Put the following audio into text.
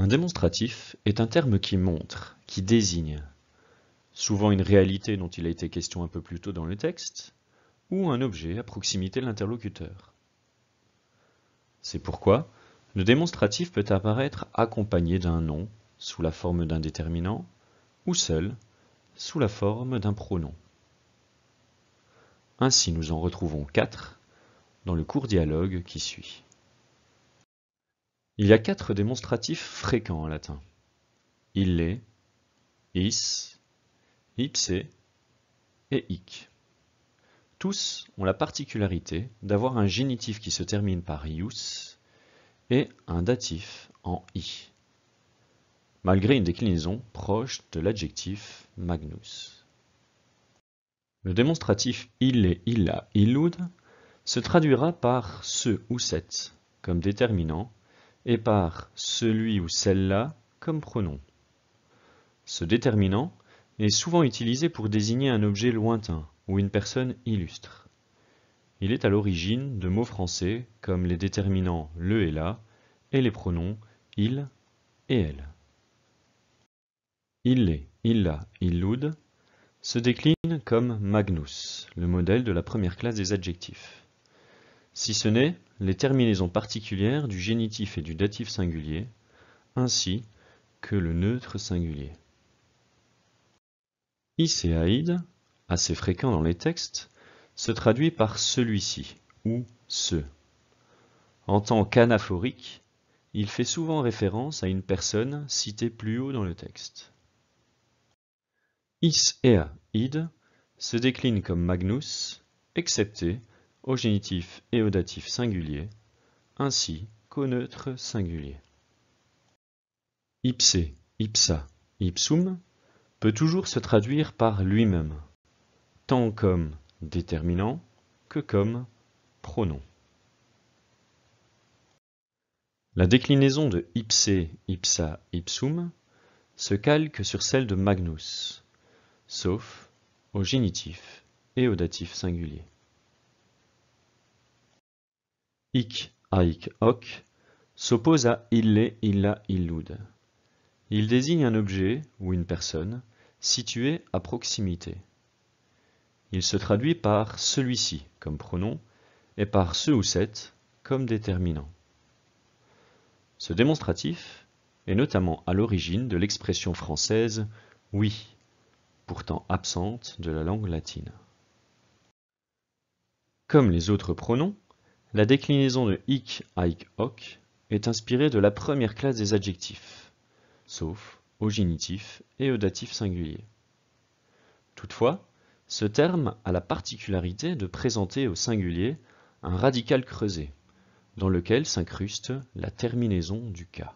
démonstratif est un terme qui montre, qui désigne, souvent une réalité dont il a été question un peu plus tôt dans le texte, ou un objet à proximité de l'interlocuteur. C'est pourquoi le démonstratif peut apparaître accompagné d'un nom, sous la forme d'un déterminant, ou seul, sous la forme d'un pronom. Ainsi nous en retrouvons 4 dans le court dialogue qui suit. Il y a 4 démonstratifs fréquents en latin. Ille, is, ipse et hic. Tous ont la particularité d'avoir un génitif qui se termine par ius et un datif en i, malgré une déclinaison proche de l'adjectif magnus. Le démonstratif ille, illa, illud se traduira par ce ou cette comme déterminant et par celui ou celle-là comme pronom. Ce déterminant est souvent utilisé pour désigner un objet lointain ou une personne illustre. Il est à l'origine de mots français comme les déterminants le et la et les pronoms il et elle. Ille, illa, illud se décline comme magnus, le modèle de la première classe des adjectifs. Si ce n'est les terminaisons particulières du génitif et du datif singulier, ainsi que le neutre singulier. Iséaïde, assez fréquent dans les textes, se traduit par celui-ci ou ce. En tant qu'anaphorique, il fait souvent référence à une personne citée plus haut dans le texte. Iséaïde se décline comme magnus, excepté au génitif et au datif singulier, ainsi qu'au neutre singulier. Ipse, ipsa, ipsum peut toujours se traduire par lui-même, tant comme déterminant que comme pronom. La déclinaison de ipse, ipsa, ipsum se calque sur celle de magnus, sauf au génitif et au datif singulier. Hic, haec, hoc s'oppose à ille, illa, illud. Il désigne un objet ou une personne situé à proximité. Il se traduit par celui-ci comme pronom et par ce ou cette comme déterminant. Ce démonstratif est notamment à l'origine de l'expression française « oui », pourtant absente de la langue latine. Comme les autres pronoms, la déclinaison de hic, haec, hoc est inspirée de la première classe des adjectifs, sauf au génitif et au datif singulier. Toutefois, ce terme a la particularité de présenter au singulier un radical creusé, dans lequel s'incruste la terminaison du cas.